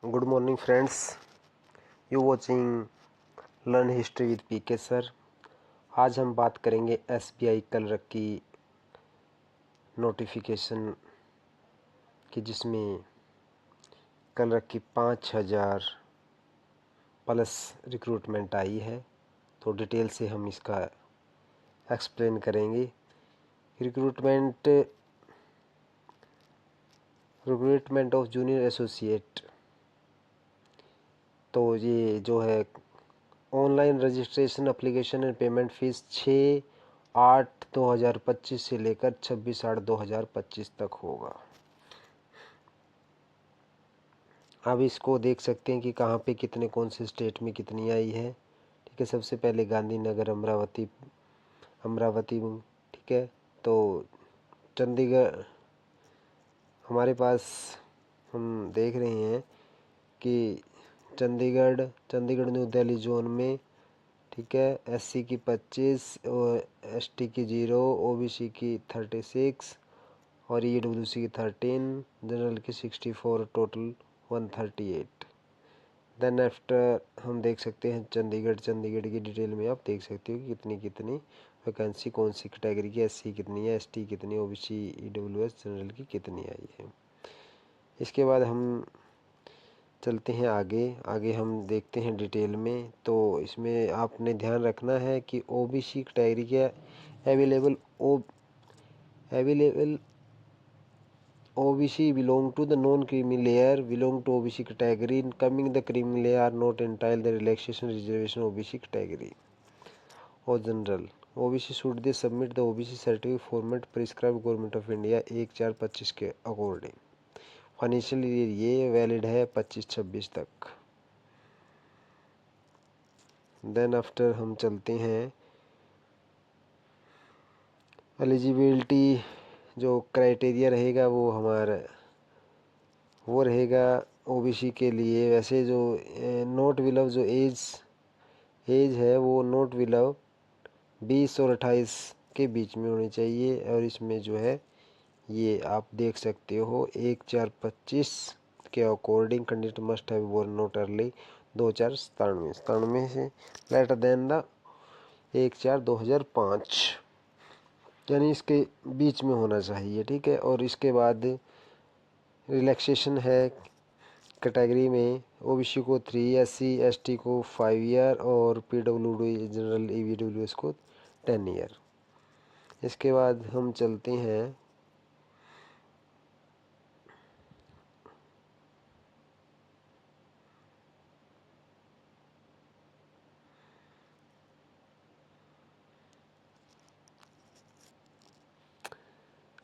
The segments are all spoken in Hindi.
Good morning friends, you watching learn history with PK sir. आज हम बात करेंगे एसबीआई क्लर्क की नोटिफिकेशन की, जिसमें क्लर्क की 5000 प्लस रिक्रूटमेंट आई है। तो डिटेल से हम इसका एक्सप्लेन करेंगे। रिक्रूटमेंट ऑफ जूनियर एसोसिएट, तो ये जो है online registration application and payment fees 6/8/2025 से लेकर 26/8/2025 तक होगा। अब इसको देख सकते हैं कि कहाँ पे कितने, कौन से स्टेट में कितनी आई है। ठीक है, सबसे पहले गांधीनगर अमरावती, ठीक है। तो चंडीगढ़ हमारे पास, हम देख रहे हैं कि चंडीगढ़ न्यू दिल्ली जोन में, ठीक है, एससी की 25 और एसटी की 0, ओबीसी की 36 और ईडब्ल्यूसी की 13, जनरल की 64, टोटल 138। देन आफ्टर हम देख सकते हैं चंडीगढ़ की डिटेल में आप देख सकते हो कि कितनी कितनी वैकेंसी, कौन सी कैटेगरी की, एससी कितनी है, एसटी कितनी, ओबीसी, ईडब्ल्यूएस, जनरल की कितनी आई है। इसके बाद हम चलते हैं आगे हम देखते हैं डिटेल में। तो इसमें आपने ध्यान रखना है कि ओबीसी कैटेगरी के available OBC belong to the non-creamy layer, belong to OBC category. Coming the creamy layer are not entitled the relaxation reservation OBC category or general. OBC should they submit the OBC certificate format prescribed Government of India 1/4/25 के अकॉर्डिंग। फाइनेंशियल ईयर ये वैलिड है 25-26 तक। देन आफ्टर हम चलते हैं एलिजिबिलिटी, जो क्राइटेरिया रहेगा वो रहेगा ओबीसी के लिए। वैसे जो नोट बिलो जो एज है वो नोट बिलो 20 और 28 के बीच में होनी चाहिए। और इसमें जो है ये आप देख सकते हो 1/4/25 के according candidate must have born not early 2097 से लेटर देन द 1/4/2005, यानी इसके बीच में होना चाहिए। ठीक है, और इसके बाद रिलैक्सेशन है कैटेगरी में ओबीसी को 3, एससी एसटी को 5 ईयर और पीडब्ल्यूडी जनरल ईडब्ल्यूएस को 10 ईयर। इसके बाद हम चलते हैं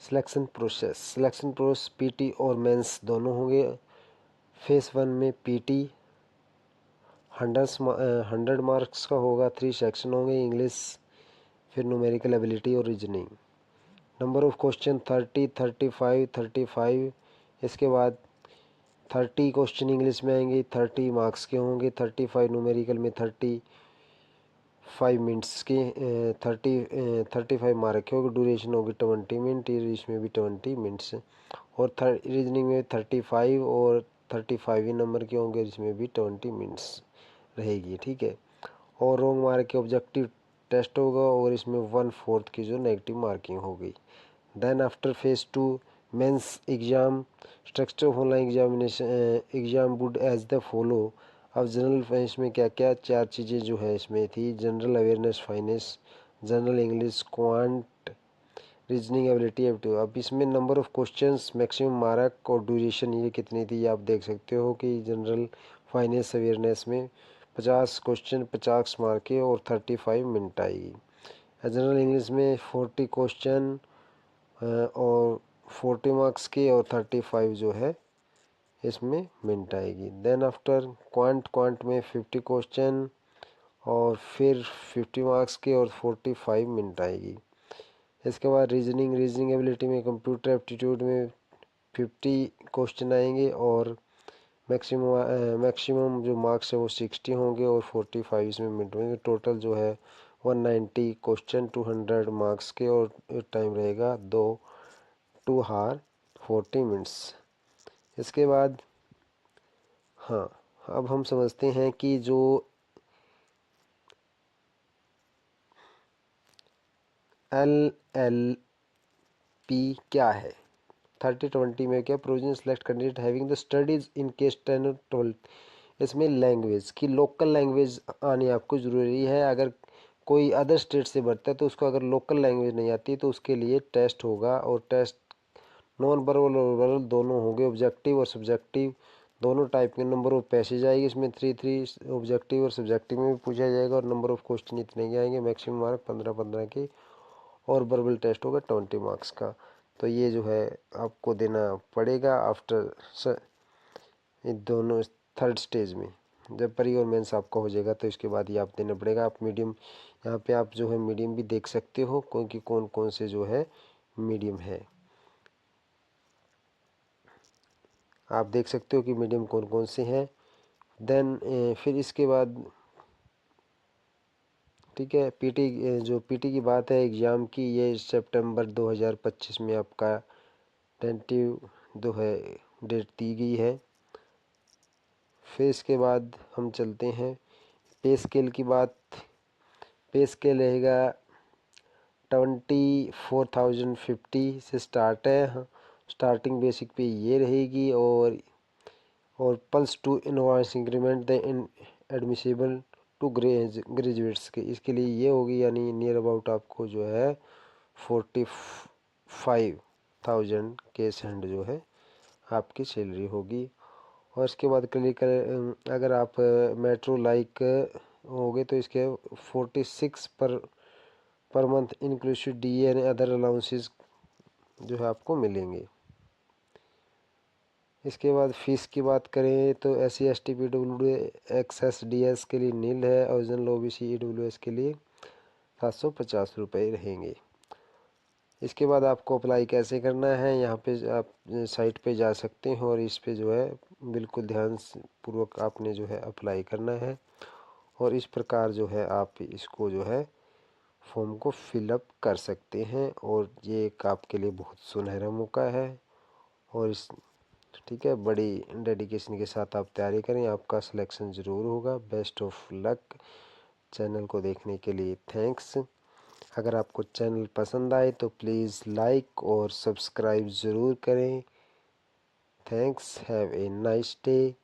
सिलेक्शन प्रोसेस पीटी और मेंस दोनों होंगे। फेस 1 में पीटी 100 मार्क्स का होगा, 3 सेक्शन होंगे, इंग्लिश, फिर न्यूमेरिकल एबिलिटी और रीजनिंग। Number of question 30, 35। इसके बाद 30 क्वेश्चन इंग्लिश में आएंगे, 30 मार्क्स के होंगे, 35 न्यूमेरिकल में 35 मिनट्स के 35 मार्क के होंगे। ड्यूरेशन होगी 20 मिनट, इसमें भी 20 मिनट्स। और रीजनिंग में 35 और 35 ही नंबर के होंगे, जिसमें भी 20 मिनट्स रहेगी। ठीक है, और रॉन्ग मार्क के ऑब्जेक्टिव टेस्ट होगा और इसमें 1/4 की जो नेगेटिव मार्किंग होगी। Then after phase 2 mains exam structure of online examination exam would as the follow. अब जनरल फाइनेंस में क्या क्या 4 चीज़ें जो है इसमें थी: general awareness finance, general English, quant, reasoning ability aptitude. अब इसमें number of questions, maximum mark और ड्यूरेशन ये कितनी थी, आप देख सकते हो कि जनरल फाइनेंस अवेयरनेस में 50 क्वेश्चन 50 मार्क के और 35 मिनट आएगी। जनरल इंग्लिश में 40 क्वेश्चन और 40 मार्क्स के और 35 जो है इसमें मिनट आएगी। देन आफ्टर क्वांट में 50 क्वेश्चन और फिर 50 मार्क्स के और 45 मिनट आएगी। इसके बाद रीजनिंग एबिलिटी में कंप्यूटर एप्टीट्यूड में 50 क्वेश्चन आएंगे और मैक्सिमम जो मार्क्स है वो 60 होंगे और 45 इसमें मिनट होंगे। टोटल जो है 190 क्वेश्चन 200 मार्क्स के और टाइम रहेगा 2 हार 40 मिनट्स। इसके बाद हाँ, अब हम समझते हैं कि जो LLP क्या है। 30-20 में क्या provision select candidate having the studies in case 10 और 12। इसमें लैंग्वेज की लोकल लैंग्वेज आनी आपको ज़रूरी है। अगर कोई अदर स्टेट से भरता है तो उसको अगर लोकल लैंग्वेज नहीं आती तो उसके लिए टेस्ट होगा, और टेस्ट नॉन वर्बल और वर्बल दोनों होंगे, ऑब्जेक्टिव और सब्जेक्टिव दोनों टाइप के। नंबर ऑफ पैसेज आएगी इसमें 3 ऑब्जेक्टिव और सब्जेक्टिव में भी पूछा जाएगा, और नंबर ऑफ क्वेश्चन इतने के आएंगे, मैक्सिमम मार्क 15-15 के, और वर्बल टेस्ट होगा 20 मार्क्स का। तो ये जो है आपको देना पड़ेगा आफ्टर ये दोनों थर्ड स्टेज में। जब प्री और मेंस आपका हो जाएगा तो इसके बाद ये आप देना पड़ेगा। आप मीडियम यहाँ पे आप जो है मीडियम भी देख सकते हो, क्योंकि कौन कौन से जो है मीडियम है, आप देख सकते हो कि मीडियम कौन कौन से हैं। देन फिर इसके बाद ठीक है, जो पीटी की बात है एग्ज़ाम की, ये सितंबर 2025 में आपका टेंटिव जो है डेट दी गई है। फिर इसके बाद हम चलते हैं पे स्केल की बात। पे स्केल रहेगा 24,050 से स्टार्ट है। हाँ, स्टार्टिंग बेसिक पे ये रहेगी, और plus two invoice increment the in admissible to graduates के, इसके लिए ये होगी, यानी नियर अबाउट आपको जो है 45,000 के सेंड जो है आपकी सैलरी होगी। और इसके बाद क्लिनिकल अगर आप मेट्रो लाइक होगे तो इसके 46 per month inclusive DA and other allowances जो है आपको मिलेंगे। इसके बाद फीस की बात करें तो SC ST PWD XS DS के लिए नील है, और जनरल OBC EWS के लिए 750 रुपये रहेंगे। इसके बाद आपको अप्लाई कैसे करना है, यहाँ पे आप साइट पे जा सकते हैं, और इस पे जो है बिल्कुल ध्यान पूर्वक आपने जो है अप्लाई करना है, और इस प्रकार जो है आप इसको जो है फॉर्म को फिलअप कर सकते हैं। और ये एक आपके लिए बहुत सुनहरा मौका है, और इस ठीक है बड़ी डेडिकेशन के साथ आप तैयारी करें, आपका सिलेक्शन ज़रूर होगा। Best of luck. चैनल को देखने के लिए थैंक्स। अगर आपको चैनल पसंद आए तो प्लीज़ लाइक और सब्सक्राइब ज़रूर करें। Thanks, have a nice day.